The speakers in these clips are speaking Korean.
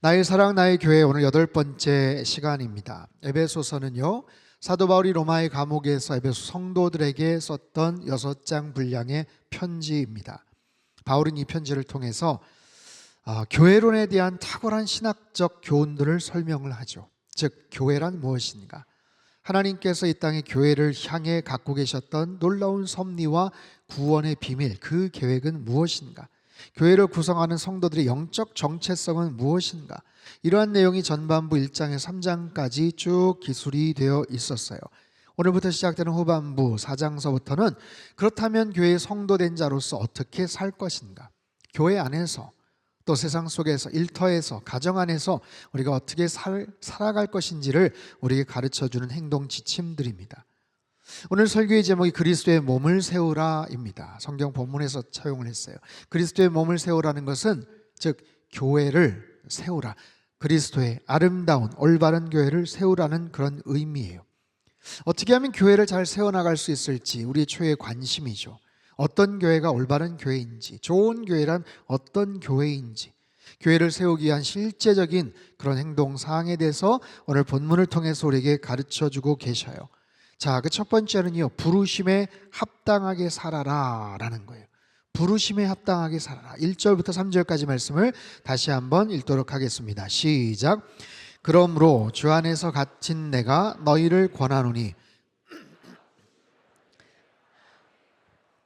나의 사랑 나의 교회 오늘 8번째 시간입니다. 에베소서는요, 사도 바울이 로마의 감옥에서 에베소 성도들에게 썼던 6장 분량의 편지입니다. 바울은 이 편지를 통해서 교회론에 대한 탁월한 신학적 교훈들을 설명을 하죠. 즉 교회란 무엇인가? 하나님께서 이 땅에 교회를 향해 갖고 계셨던 놀라운 섭리와 구원의 비밀, 그 계획은 무엇인가? 교회를 구성하는 성도들의 영적 정체성은 무엇인가? 이러한 내용이 전반부 1장에서 3장까지 쭉 기술이 되어 있었어요. 오늘부터 시작되는 후반부 4장서부터는 그렇다면 교회의 성도된 자로서 어떻게 살 것인가? 교회 안에서 또 세상 속에서 일터에서 가정 안에서 우리가 어떻게 살아갈 것인지를 우리에게 가르쳐주는 행동 지침들입니다. 오늘 설교의 제목이 그리스도의 몸을 세우라입니다. 성경 본문에서 차용을 했어요. 그리스도의 몸을 세우라는 것은 즉 교회를 세우라, 그리스도의 아름다운 올바른 교회를 세우라는 그런 의미예요. 어떻게 하면 교회를 잘 세워나갈 수 있을지 우리의 최애 관심이죠. 어떤 교회가 올바른 교회인지, 좋은 교회란 어떤 교회인지, 교회를 세우기 위한 실제적인 그런 행동 사항에 대해서 오늘 본문을 통해서 우리에게 가르쳐주고 계셔요. 자, 그 첫 번째는요, 부르심에 합당하게 살아라 라는 거예요. 부르심에 합당하게 살아라. 1절부터 3절까지 말씀을 다시 한번 읽도록 하겠습니다. 시작. 그러므로 주 안에서 갇힌 내가 너희를 권하노니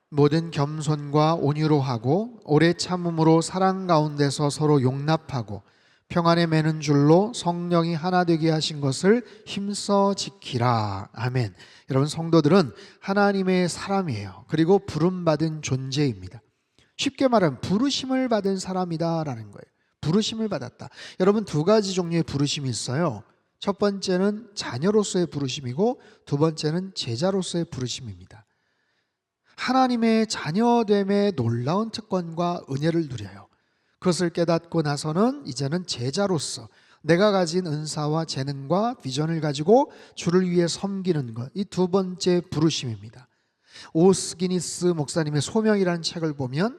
모든 겸손과 온유로 하고 오래 참음으로 사랑 가운데서 서로 용납하고 평안에 매는 줄로 성령이 하나 되게 하신 것을 힘써 지키라. 아멘. 여러분, 성도들은 하나님의 사람이에요. 그리고 부름받은 존재입니다. 쉽게 말하면 부르심을 받은 사람이다라는 거예요. 부르심을 받았다. 여러분, 두 가지 종류의 부르심이 있어요. 첫 번째는 자녀로서의 부르심이고 두 번째는 제자로서의 부르심입니다. 하나님의 자녀됨의 놀라운 특권과 은혜를 누려요. 그것을 깨닫고 나서는 이제는 제자로서 내가 가진 은사와 재능과 비전을 가지고 주를 위해 섬기는 것, 이 두 번째 부르심입니다. 오스기니스 목사님의 소명이라는 책을 보면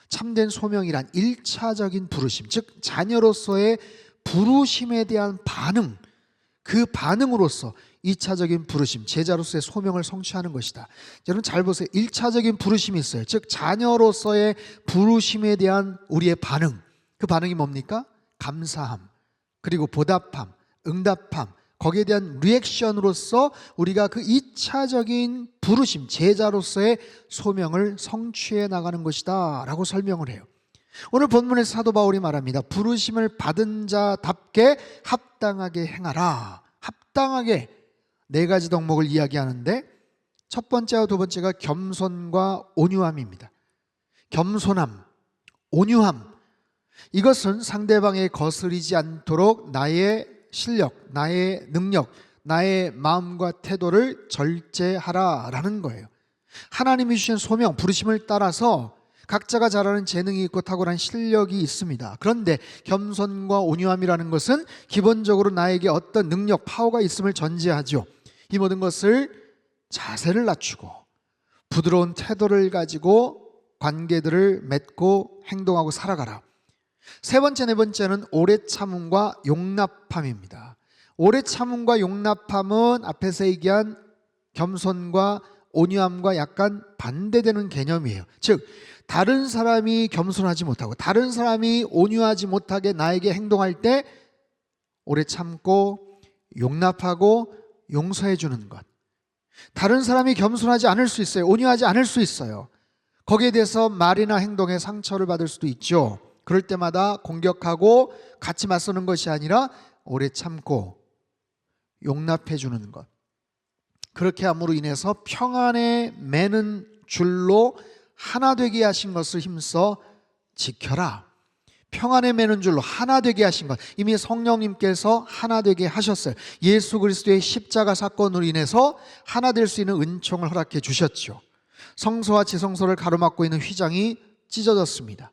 참된 소명이란 1차적인 부르심, 즉 자녀로서의 부르심에 대한 반응, 그 반응으로서 2차적인 부르심, 제자로서의 소명을 성취하는 것이다. 여러분 잘 보세요. 1차적인 부르심이 있어요. 즉 자녀로서의 부르심에 대한 우리의 반응, 그 반응이 뭡니까? 감사함, 그리고 보답함, 응답함, 거기에 대한 리액션으로서 우리가 그 2차적인 부르심, 제자로서의 소명을 성취해 나가는 것이다 라고 설명을 해요. 오늘 본문에서 사도 바울이 말합니다. 부르심을 받은 자답게 합당하게 행하라. 합당하게 네 가지 덕목을 이야기하는데 첫 번째와 두 번째가 겸손과 온유함입니다. 겸손함, 온유함, 이것은 상대방에 거스리지 않도록 나의 실력, 나의 능력, 나의 마음과 태도를 절제하라라는 거예요. 하나님이 주신 소명, 부르심을 따라서 각자가 잘하는 재능이 있고 탁월한 실력이 있습니다. 그런데 겸손과 온유함이라는 것은 기본적으로 나에게 어떤 능력, 파워가 있음을 전제하죠. 이 모든 것을 자세를 낮추고 부드러운 태도를 가지고 관계들을 맺고 행동하고 살아가라. 세 번째, 네 번째는 오래 참음과 용납함입니다. 오래 참음과 용납함은 앞에서 얘기한 겸손과 온유함과 약간 반대되는 개념이에요. 즉 다른 사람이 겸손하지 못하고 다른 사람이 온유하지 못하게 나에게 행동할 때 오래 참고 용납하고 용서해 주는 것. 다른 사람이 겸손하지 않을 수 있어요. 온유하지 않을 수 있어요. 거기에 대해서 말이나 행동에 상처를 받을 수도 있죠. 그럴 때마다 공격하고 같이 맞서는 것이 아니라 오래 참고 용납해 주는 것. 그렇게 함으로 인해서 평안에 매는 줄로 하나 되게 하신 것을 힘써 지켜라. 평안에 매는 줄로 하나 되게 하신 것, 이미 성령님께서 하나 되게 하셨어요. 예수 그리스도의 십자가 사건으로 인해서 하나 될 수 있는 은총을 허락해 주셨죠. 성소와 지성소를 가로막고 있는 휘장이 찢어졌습니다.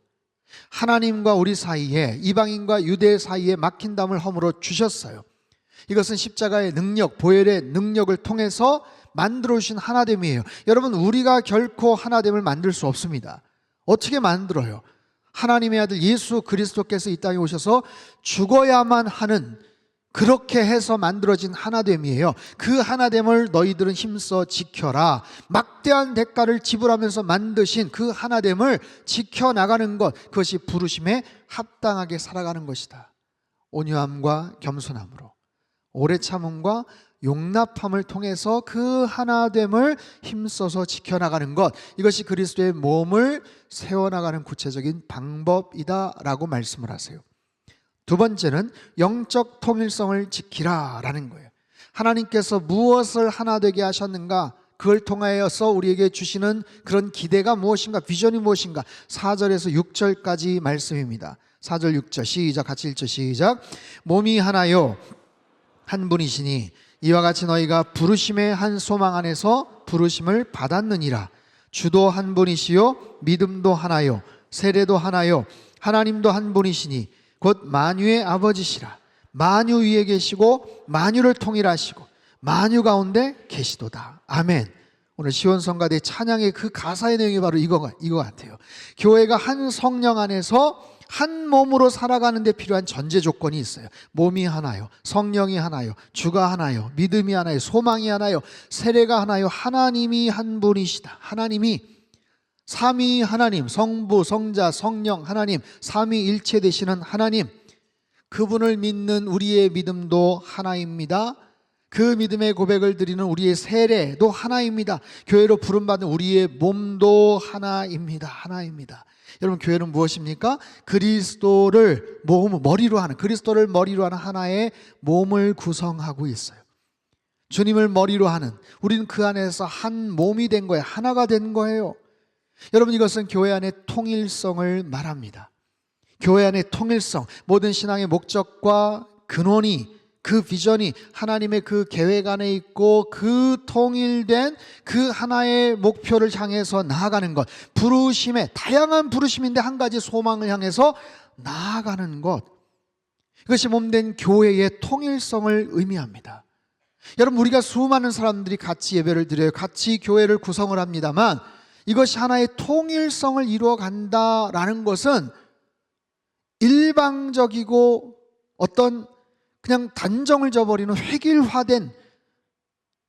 하나님과 우리 사이에, 이방인과 유대 사이에 막힌 담을 허물어 주셨어요. 이것은 십자가의 능력, 보혈의 능력을 통해서 만들어 주신 하나됨이에요. 여러분, 우리가 결코 하나됨을 만들 수 없습니다. 어떻게 만들어요? 하나님의 아들 예수 그리스도께서 이 땅에 오셔서 죽어야만 하는, 그렇게 해서 만들어진 하나됨이에요. 그 하나됨을 너희들은 힘써 지켜라. 막대한 대가를 지불하면서 만드신 그 하나됨을 지켜나가는 것, 그것이 부르심에 합당하게 살아가는 것이다. 온유함과 겸손함으로, 오래 참음과 용납함을 통해서 그 하나됨을 힘써서 지켜나가는 것, 이것이 그리스도의 몸을 세워나가는 구체적인 방법이다라고 말씀을 하세요. 두 번째는 영적 통일성을 지키라 라는 거예요. 하나님께서 무엇을 하나 되게 하셨는가, 그걸 통하여서 우리에게 주시는 그런 기대가 무엇인가, 비전이 무엇인가, 4절에서 6절까지 말씀입니다. 4절 6절 시작, 같이 읽죠. 시작. 몸이 하나요 한 분이시니 이와 같이 너희가 부르심의 한 소망 안에서 부르심을 받았느니라. 주도 한 분이시요 믿음도 하나요 세례도 하나요 하나님도 한 분이시니 곧 만유의 아버지시라. 만유 위에 계시고 만유를 통일하시고 만유 가운데 계시도다. 아멘. 오늘 시온성가대 찬양의 그 가사의 내용이 바로 이거 같아요. 교회가 한 성령 안에서 한 몸으로 살아가는 데 필요한 전제 조건이 있어요. 몸이 하나요, 성령이 하나요, 주가 하나요, 믿음이 하나요, 소망이 하나요, 세례가 하나요, 하나님이 한 분이시다. 하나님이 삼위 하나님, 성부, 성자, 성령 하나님, 삼위일체 되시는 하나님, 그분을 믿는 우리의 믿음도 하나입니다. 그 믿음의 고백을 드리는 우리의 세례도 하나입니다. 교회로 부름받은 우리의 몸도 하나입니다. 하나입니다. 여러분, 교회는 무엇입니까? 그리스도를 머리로 하는, 그리스도를 머리로 하는 하나의 몸을 구성하고 있어요. 주님을 머리로 하는, 우리는 그 안에서 한 몸이 된 거예요. 하나가 된 거예요. 여러분, 이것은 교회 안의 통일성을 말합니다. 교회 안의 통일성, 모든 신앙의 목적과 근원이, 그 비전이 하나님의 그 계획 안에 있고 그 통일된 그 하나의 목표를 향해서 나아가는 것, 부르심에, 다양한 부르심인데 한 가지 소망을 향해서 나아가는 것, 이것이 몸된 교회의 통일성을 의미합니다. 여러분, 우리가 수많은 사람들이 같이 예배를 드려요. 같이 교회를 구성을 합니다만 이것이 하나의 통일성을 이루어 간다라는 것은 일방적이고 어떤 그냥 단정을 저버리는 획일화된,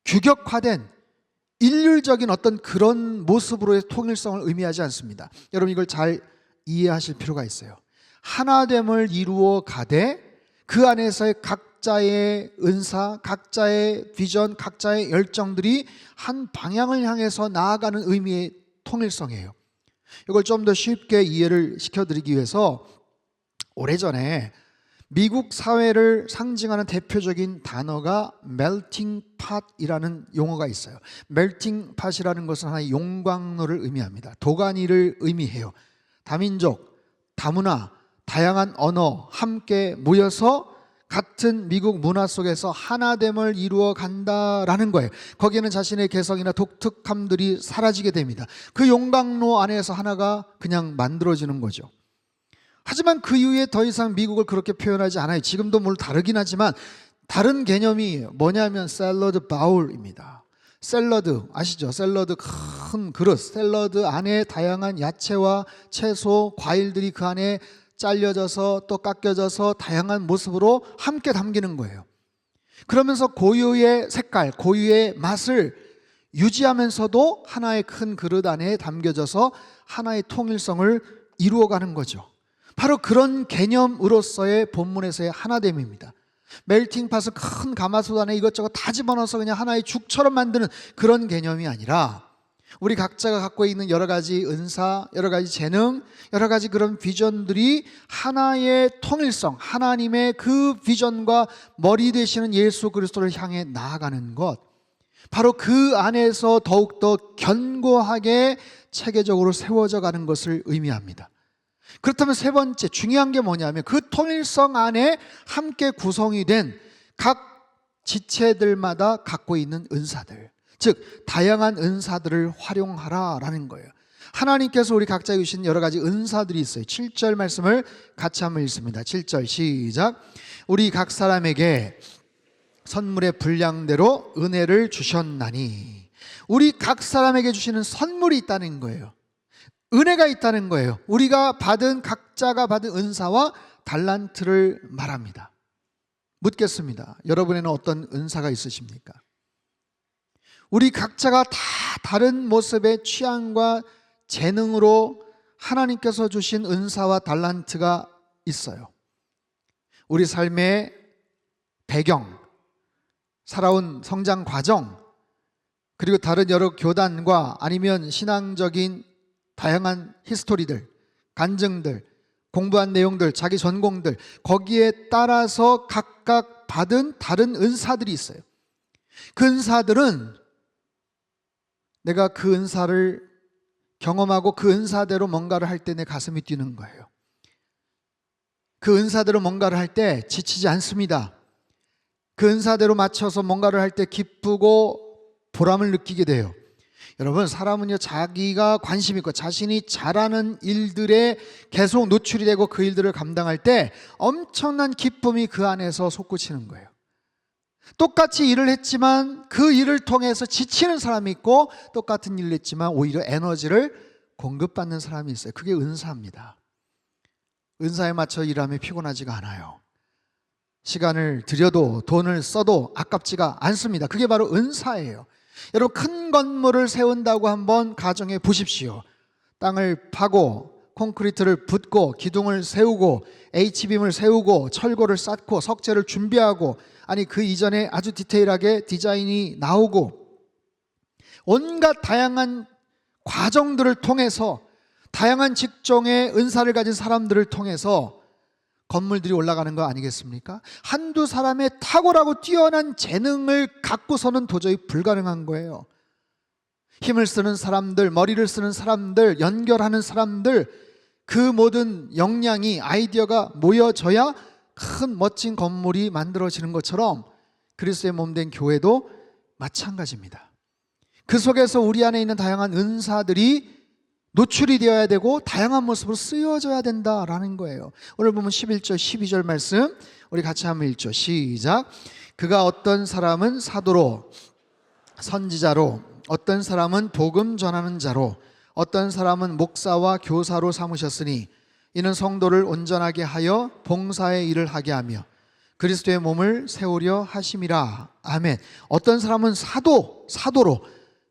규격화된 일률적인 어떤 그런 모습으로의 통일성을 의미하지 않습니다. 여러분, 이걸 잘 이해하실 필요가 있어요. 하나됨을 이루어 가되 그 안에서의 각자의 은사, 각자의 비전, 각자의 열정들이 한 방향을 향해서 나아가는 의미의 통일성이에요. 이걸 좀 더 쉽게 이해를 시켜드리기 위해서 오래전에 미국 사회를 상징하는 대표적인 단어가 melting pot이라는 용어가 있어요. melting pot이라는 것은 하나의 용광로를 의미합니다. 도가니를 의미해요. 다민족, 다문화, 다양한 언어 함께 모여서 같은 미국 문화 속에서 하나됨을 이루어 간다라는 거예요. 거기에는 자신의 개성이나 독특함들이 사라지게 됩니다. 그 용광로 안에서 하나가 그냥 만들어지는 거죠. 하지만 그 이후에 더 이상 미국을 그렇게 표현하지 않아요. 지금도 물론 다르긴 하지만 다른 개념이 뭐냐면 샐러드 바울입니다. 샐러드 아시죠? 샐러드 큰 그릇, 샐러드 안에 다양한 야채와 채소, 과일들이 그 안에 잘려져서 또 깎여져서 다양한 모습으로 함께 담기는 거예요. 그러면서 고유의 색깔, 고유의 맛을 유지하면서도 하나의 큰 그릇 안에 담겨져서 하나의 통일성을 이루어가는 거죠. 바로 그런 개념으로서의 본문에서의 하나됨입니다. 멜팅팟은 큰 가마솥 안에 이것저것 다 집어넣어서 그냥 하나의 죽처럼 만드는 그런 개념이 아니라 우리 각자가 갖고 있는 여러 가지 은사, 여러 가지 재능, 여러 가지 그런 비전들이 하나의 통일성, 하나님의 그 비전과 머리 되시는 예수 그리스도를 향해 나아가는 것, 바로 그 안에서 더욱더 견고하게 체계적으로 세워져 가는 것을 의미합니다. 그렇다면 세 번째 중요한 게 뭐냐면 그 통일성 안에 함께 구성이 된 각 지체들마다 갖고 있는 은사들, 즉 다양한 은사들을 활용하라라는 거예요. 하나님께서 우리 각자에 주신 여러 가지 은사들이 있어요. 7절 말씀을 같이 한번 읽습니다. 7절 시작. 우리 각 사람에게 선물의 분량대로 은혜를 주셨나니. 우리 각 사람에게 주시는 선물이 있다는 거예요. 은혜가 있다는 거예요. 우리가 받은, 각자가 받은 은사와 달란트를 말합니다. 묻겠습니다. 여러분에는 어떤 은사가 있으십니까? 우리 각자가 다 다른 모습의 취향과 재능으로 하나님께서 주신 은사와 달란트가 있어요. 우리 삶의 배경, 살아온 성장 과정, 그리고 다른 여러 교단과 아니면 신앙적인 다양한 히스토리들, 간증들, 공부한 내용들, 자기 전공들, 거기에 따라서 각각 받은 다른 은사들이 있어요. 그 은사들은 내가 그 은사를 경험하고 그 은사대로 뭔가를 할 때 내 가슴이 뛰는 거예요. 그 은사대로 뭔가를 할 때 지치지 않습니다. 그 은사대로 맞춰서 뭔가를 할 때 기쁘고 보람을 느끼게 돼요. 여러분, 사람은요, 자기가 관심 있고 자신이 잘하는 일들에 계속 노출이 되고 그 일들을 감당할 때 엄청난 기쁨이 그 안에서 솟구치는 거예요. 똑같이 일을 했지만 그 일을 통해서 지치는 사람이 있고, 똑같은 일을 했지만 오히려 에너지를 공급받는 사람이 있어요. 그게 은사입니다. 은사에 맞춰 일하면 피곤하지가 않아요. 시간을 들여도 돈을 써도 아깝지가 않습니다. 그게 바로 은사예요. 여러분, 큰 건물을 세운다고 한번 가정해 보십시오. 땅을 파고 콘크리트를 붓고 기둥을 세우고 H빔을 세우고 철골을 쌓고 석재를 준비하고, 아니 그 이전에 아주 디테일하게 디자인이 나오고 온갖 다양한 과정들을 통해서 다양한 직종의 은사를 가진 사람들을 통해서 건물들이 올라가는 거 아니겠습니까? 한두 사람의 탁월하고 뛰어난 재능을 갖고서는 도저히 불가능한 거예요. 힘을 쓰는 사람들, 머리를 쓰는 사람들, 연결하는 사람들, 그 모든 역량이, 아이디어가 모여져야 큰 멋진 건물이 만들어지는 것처럼 그리스도의 몸된 교회도 마찬가지입니다. 그 속에서 우리 안에 있는 다양한 은사들이 노출이 되어야 되고 다양한 모습으로 쓰여져야 된다라는 거예요. 오늘 보면 11절 12절 말씀 우리 같이 한번 읽죠. 시작. 그가 어떤 사람은 사도로, 선지자로, 어떤 사람은 복음 전하는 자로, 어떤 사람은 목사와 교사로 삼으셨으니 이는 성도를 온전하게 하여 봉사의 일을 하게 하며 그리스도의 몸을 세우려 하심이라. 아멘. 어떤 사람은 사도로,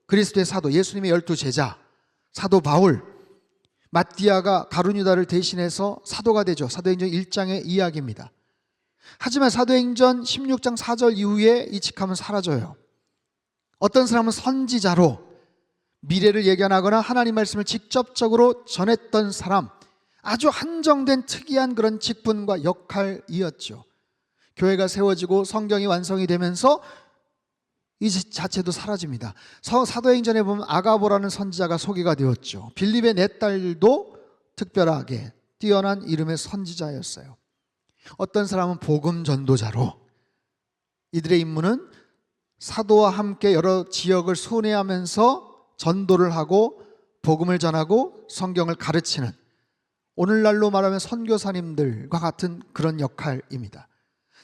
그리스도의 사도, 예수님의 12제자 사도 바울, 마띠아가 가룟유다를 대신해서 사도가 되죠. 사도행전 1장의 이야기입니다. 하지만 사도행전 16장 4절 이후에 이 직함은 사라져요. 어떤 사람은 선지자로, 미래를 예견하거나 하나님 말씀을 직접적으로 전했던 사람, 아주 한정된 특이한 그런 직분과 역할이었죠. 교회가 세워지고 성경이 완성이 되면서 이 자체도 사라집니다. 사도행전에 보면 아가보라는 선지자가 소개가 되었죠. 빌립의 네 딸도 특별하게 뛰어난 이름의 선지자였어요. 어떤 사람은 복음 전도자로, 이들의 임무는 사도와 함께 여러 지역을 순회하면서 전도를 하고 복음을 전하고 성경을 가르치는, 오늘날로 말하면 선교사님들과 같은 그런 역할입니다.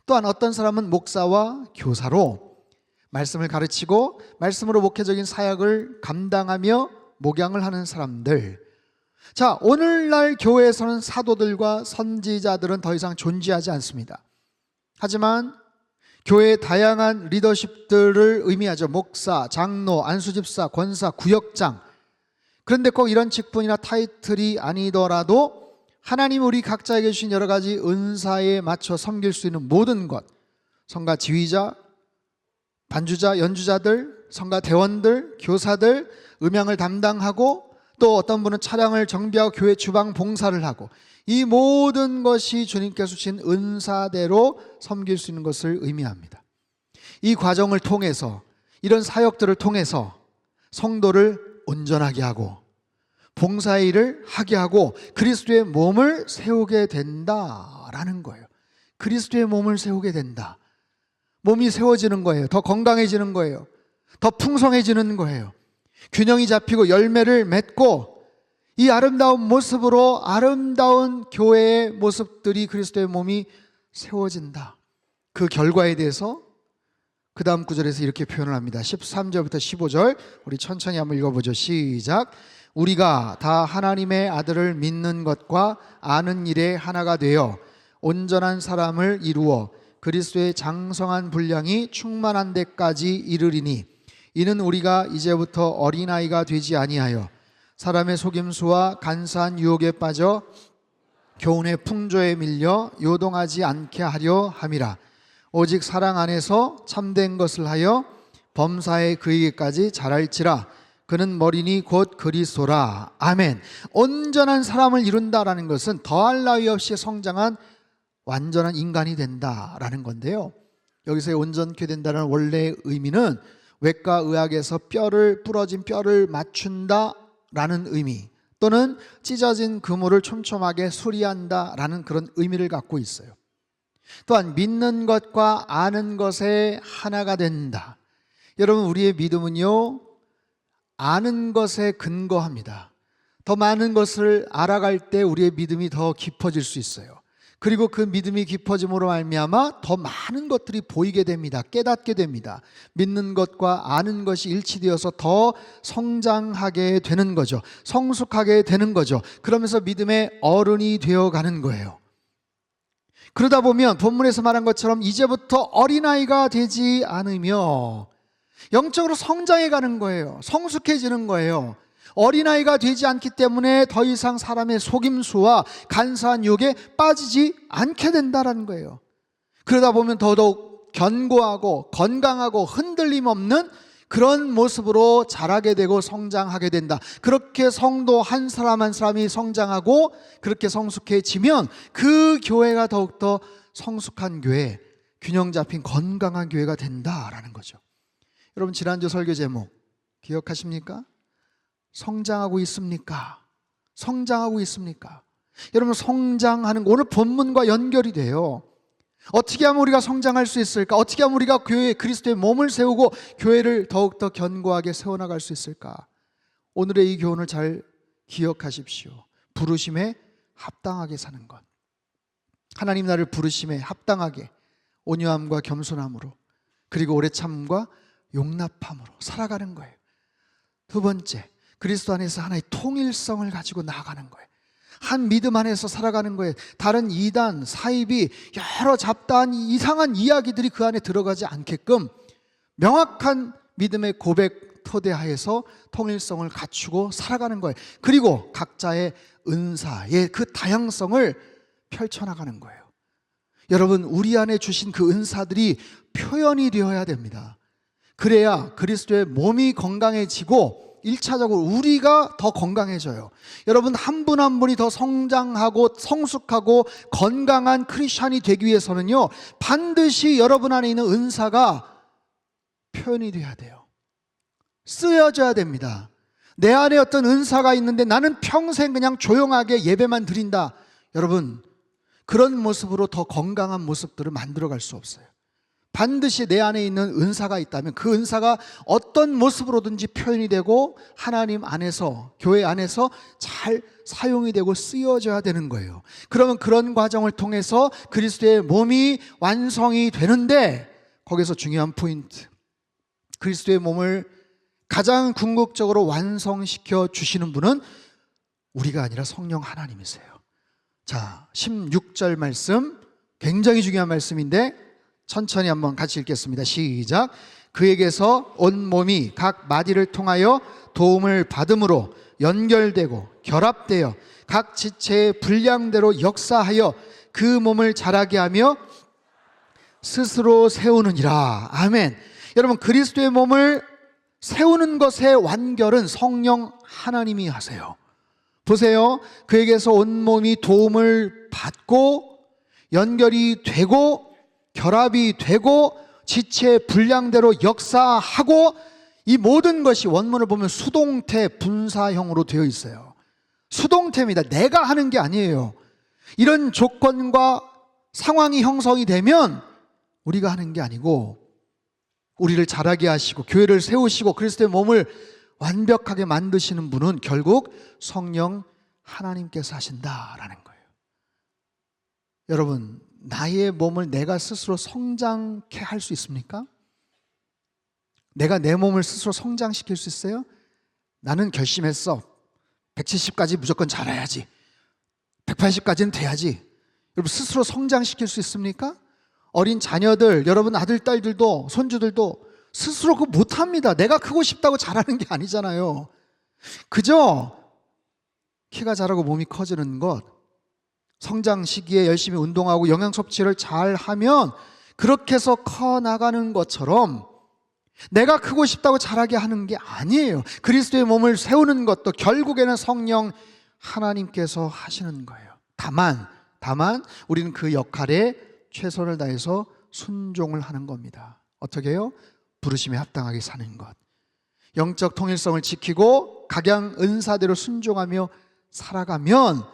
또한 어떤 사람은 목사와 교사로 말씀을 가르치고 말씀으로 목회적인 사역을 감당하며 목양을 하는 사람들. 자, 오늘날 교회에서는 사도들과 선지자들은 더 이상 존재하지 않습니다. 하지만 교회의 다양한 리더십들을 의미하죠. 목사, 장로, 안수집사, 권사, 구역장. 그런데 꼭 이런 직분이나 타이틀이 아니더라도 하나님 우리 각자에게 주신 여러 가지 은사에 맞춰 섬길 수 있는 모든 것, 성가 지휘자, 반주자, 연주자들, 성가 대원들, 교사들, 음향을 담당하고 또 어떤 분은 차량을 정비하고 교회 주방 봉사를 하고, 이 모든 것이 주님께서 주신 은사대로 섬길 수 있는 것을 의미합니다. 이 과정을 통해서, 이런 사역들을 통해서 성도를 온전하게 하고 봉사의 일을 하게 하고 그리스도의 몸을 세우게 된다라는 거예요. 그리스도의 몸을 세우게 된다. 몸이 세워지는 거예요. 더 건강해지는 거예요. 더 풍성해지는 거예요. 균형이 잡히고 열매를 맺고 이 아름다운 모습으로 아름다운 교회의 모습들이 그리스도의 몸이 세워진다. 그 결과에 대해서 그 다음 구절에서 이렇게 표현을 합니다. 13절부터 15절 우리 천천히 한번 읽어보죠. 시작. 우리가 다 하나님의 아들을 믿는 것과 아는 일에 하나가 되어 온전한 사람을 이루어 그리스도의 장성한 분량이 충만한 데까지 이르리니 이는 우리가 이제부터 어린아이가 되지 아니하여 사람의 속임수와 간사한 유혹에 빠져 교훈의 풍조에 밀려 요동하지 않게 하려 함이라. 오직 사랑 안에서 참된 것을 하여 범사에 그에게까지 자랄지라. 그는 머리니 곧 그리스도라. 아멘. 온전한 사람을 이룬다라는 것은 더할 나위 없이 성장한 완전한 인간이 된다라는 건데요, 여기서의 온전케 된다는 원래의 의미는 외과 의학에서 부러진 뼈를 맞춘다라는 의미, 또는 찢어진 그물을 촘촘하게 수리한다라는 그런 의미를 갖고 있어요. 또한 믿는 것과 아는 것에 하나가 된다. 여러분, 우리의 믿음은요, 아는 것에 근거합니다. 더 많은 것을 알아갈 때 우리의 믿음이 더 깊어질 수 있어요. 그리고 그 믿음이 깊어짐으로 말미암아 더 많은 것들이 보이게 됩니다. 깨닫게 됩니다. 믿는 것과 아는 것이 일치되어서 더 성장하게 되는 거죠. 성숙하게 되는 거죠. 그러면서 믿음의 어른이 되어가는 거예요. 그러다 보면 본문에서 말한 것처럼 이제부터 어린아이가 되지 않으며 영적으로 성장해 가는 거예요. 성숙해지는 거예요. 어린아이가 되지 않기 때문에 더 이상 사람의 속임수와 간사한 유혹에 빠지지 않게 된다는 거예요. 그러다 보면 더더욱 견고하고 건강하고 흔들림 없는 그런 모습으로 자라게 되고 성장하게 된다. 그렇게 성도 한 사람 한 사람이 성장하고 그렇게 성숙해지면 그 교회가 더욱더 성숙한 교회, 균형 잡힌 건강한 교회가 된다라는 거죠. 여러분, 지난주 설교 제목 기억하십니까? 성장하고 있습니까? 성장하고 있습니까? 여러분, 성장하는 거 오늘 본문과 연결이 돼요. 어떻게 하면 우리가 성장할 수 있을까? 어떻게 하면 우리가 교회 그리스도의 몸을 세우고 교회를 더욱더 견고하게 세워나갈 수 있을까? 오늘의 이 교훈을 잘 기억하십시오. 부르심에 합당하게 사는 것. 하나님 나를 부르심에 합당하게 온유함과 겸손함으로, 그리고 오래 참음과 용납함으로 살아가는 거예요. 두 번째, 그리스도 안에서 하나의 통일성을 가지고 나아가는 거예요. 한 믿음 안에서 살아가는 거예요. 다른 이단, 사이비, 여러 잡다한 이상한 이야기들이 그 안에 들어가지 않게끔 명확한 믿음의 고백 토대하에서 통일성을 갖추고 살아가는 거예요. 그리고 각자의 은사의 그 다양성을 펼쳐나가는 거예요. 여러분, 우리 안에 주신 그 은사들이 표현이 되어야 됩니다. 그래야 그리스도의 몸이 건강해지고 1차적으로 우리가 더 건강해져요. 여러분, 한 분 한 분이 더 성장하고 성숙하고 건강한 크리스찬이 되기 위해서는요, 반드시 여러분 안에 있는 은사가 표현이 돼야 돼요. 쓰여져야 됩니다. 내 안에 어떤 은사가 있는데 나는 평생 그냥 조용하게 예배만 드린다. 여러분, 그런 모습으로 더 건강한 모습들을 만들어갈 수 없어요. 반드시 내 안에 있는 은사가 있다면 그 은사가 어떤 모습으로든지 표현이 되고 하나님 안에서, 교회 안에서 잘 사용이 되고 쓰여져야 되는 거예요. 그러면 그런 과정을 통해서 그리스도의 몸이 완성이 되는데, 거기서 중요한 포인트, 그리스도의 몸을 가장 궁극적으로 완성시켜 주시는 분은 우리가 아니라 성령 하나님이세요. 자, 16절 말씀, 굉장히 중요한 말씀인데 천천히 한번 같이 읽겠습니다. 시작. 그에게서 온 몸이 각 마디를 통하여 도움을 받음으로 연결되고 결합되어 각 지체의 분량대로 역사하여 그 몸을 자라게 하며 스스로 세우느니라. 아멘. 여러분, 그리스도의 몸을 세우는 것의 완결은 성령 하나님이 하세요. 보세요. 그에게서 온 몸이 도움을 받고 연결이 되고 결합이 되고 지체 분량대로 역사하고, 이 모든 것이 원문을 보면 수동태 분사형으로 되어 있어요. 수동태입니다. 내가 하는 게 아니에요. 이런 조건과 상황이 형성이 되면 우리가 하는 게 아니고, 우리를 자라게 하시고 교회를 세우시고 그리스도의 몸을 완벽하게 만드시는 분은 결국 성령 하나님께서 하신다라는 거예요. 여러분, 나의 몸을 내가 스스로 성장케 할 수 있습니까? 내가 내 몸을 스스로 성장시킬 수 있어요? 나는 결심했어. 170까지 무조건 잘해야지, 180까지는 돼야지. 여러분 스스로 성장시킬 수 있습니까? 어린 자녀들, 여러분 아들, 딸들도 손주들도 스스로 그거 못합니다. 내가 크고 싶다고 잘하는 게 아니잖아요. 그저 키가 자라고 몸이 커지는 것, 성장 시기에 열심히 운동하고 영양 섭취를 잘 하면 그렇게 해서 커 나가는 것처럼 내가 크고 싶다고 자라게 하는 게 아니에요. 그리스도의 몸을 세우는 것도 결국에는 성령 하나님께서 하시는 거예요. 다만 우리는 그 역할에 최선을 다해서 순종을 하는 겁니다. 어떻게 해요? 부르심에 합당하게 사는 것, 영적 통일성을 지키고 각양 은사대로 순종하며 살아가면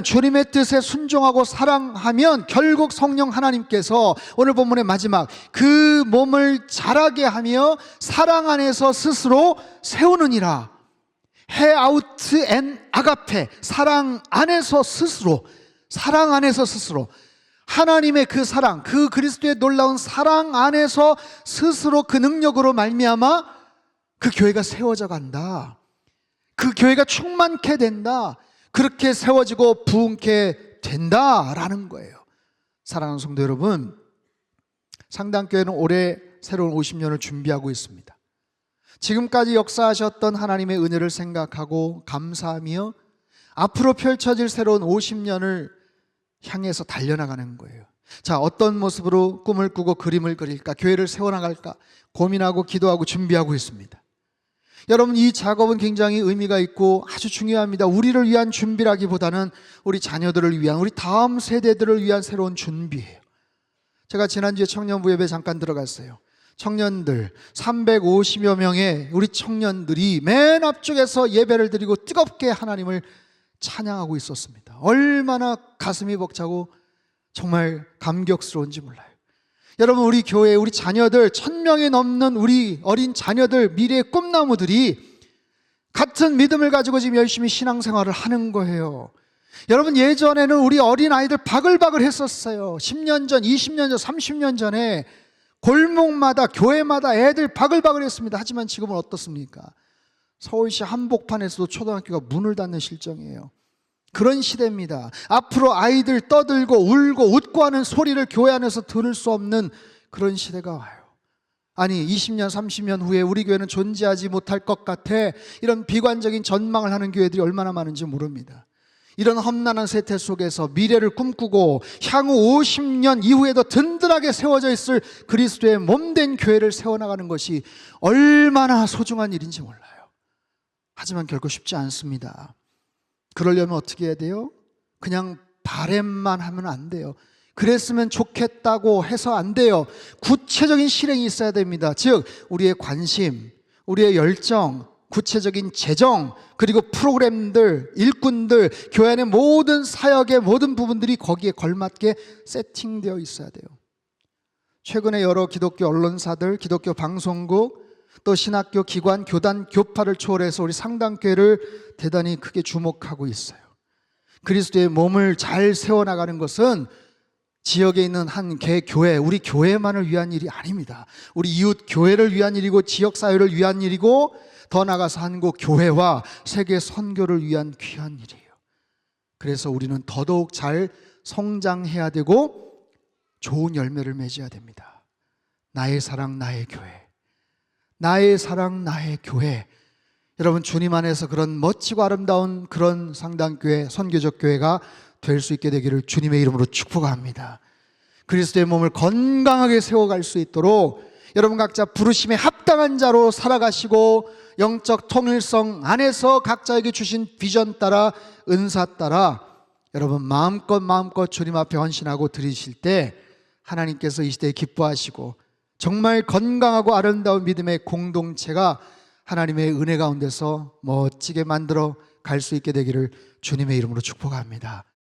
주님의 뜻에 순종하고 사랑하면 결국 성령 하나님께서 오늘 본문의 마지막 그 몸을 자라게 하며 사랑 안에서 스스로 세우느니라. 헤아우트 앤 아가페, 사랑 안에서 스스로 하나님의 그 사랑, 그 그리스도의 놀라운 사랑 안에서 스스로 그 능력으로 말미암아 그 교회가 세워져 간다. 그 교회가 충만케 된다. 그렇게 세워지고 부흥케 된다라는 거예요. 사랑하는 성도 여러분, 상당교회는 올해 새로운 50년을 준비하고 있습니다. 지금까지 역사하셨던 하나님의 은혜를 생각하고 감사하며 앞으로 펼쳐질 새로운 50년을 향해서 달려나가는 거예요. 자, 어떤 모습으로 꿈을 꾸고 그림을 그릴까, 교회를 세워나갈까 고민하고 기도하고 준비하고 있습니다. 여러분, 이 작업은 굉장히 의미가 있고 아주 중요합니다. 우리를 위한 준비라기보다는 우리 자녀들을 위한, 우리 다음 세대들을 위한 새로운 준비예요. 제가 지난주에 청년부 예배 잠깐 들어갔어요. 청년들 350여 명의 우리 청년들이 맨 앞쪽에서 예배를 드리고 뜨겁게 하나님을 찬양하고 있었습니다. 얼마나 가슴이 벅차고 정말 감격스러운지 몰라요. 여러분, 우리 교회, 우리 자녀들 1000명이 넘는 우리 어린 자녀들, 미래의 꿈나무들이 같은 믿음을 가지고 지금 열심히 신앙생활을 하는 거예요. 여러분, 예전에는 우리 어린아이들 바글바글 했었어요. 10년 전, 20년 전, 30년 전에 골목마다, 교회마다 애들 바글바글 했습니다. 하지만 지금은 어떻습니까? 서울시 한복판에서도 초등학교가 문을 닫는 실정이에요. 그런 시대입니다. 앞으로 아이들 떠들고 울고 웃고 하는 소리를 교회 안에서 들을 수 없는 그런 시대가 와요. 아니, 20년 30년 후에 우리 교회는 존재하지 못할 것 같아, 이런 비관적인 전망을 하는 교회들이 얼마나 많은지 모릅니다. 이런 험난한 세태 속에서 미래를 꿈꾸고 향후 50년 이후에도 든든하게 세워져 있을 그리스도의 몸된 교회를 세워나가는 것이 얼마나 소중한 일인지 몰라요. 하지만 결코 쉽지 않습니다. 그러려면 어떻게 해야 돼요? 그냥 바램만 하면 안 돼요. 그랬으면 좋겠다고 해서 안 돼요. 구체적인 실행이 있어야 됩니다. 즉, 우리의 관심, 우리의 열정, 구체적인 재정, 그리고 프로그램들, 일꾼들, 교회 안의 모든 사역의 모든 부분들이 거기에 걸맞게 세팅되어 있어야 돼요. 최근에 여러 기독교 언론사들, 기독교 방송국, 또 신학교 기관, 교단, 교파를 초월해서 우리 상당교회를 대단히 크게 주목하고 있어요. 그리스도의 몸을 잘 세워나가는 것은 지역에 있는 한 교회, 우리 교회만을 위한 일이 아닙니다. 우리 이웃 교회를 위한 일이고 지역사회를 위한 일이고 더 나아가서 한국 교회와 세계 선교를 위한 귀한 일이에요. 그래서 우리는 더더욱 잘 성장해야 되고 좋은 열매를 맺어야 됩니다. 나의 사랑, 나의 교회. 나의 사랑, 나의 교회. 여러분, 주님 안에서 그런 멋지고 아름다운 그런 상당교회, 선교적 교회가 될 수 있게 되기를 주님의 이름으로 축복합니다. 그리스도의 몸을 건강하게 세워갈 수 있도록 여러분 각자 부르심에 합당한 자로 살아가시고 영적 통일성 안에서 각자에게 주신 비전 따라, 은사 따라 여러분 마음껏 주님 앞에 헌신하고 드리실 때 하나님께서 이 시대에 기뻐하시고 정말 건강하고 아름다운 믿음의 공동체가 하나님의 은혜 가운데서 멋지게 만들어 갈 수 있게 되기를 주님의 이름으로 축복합니다.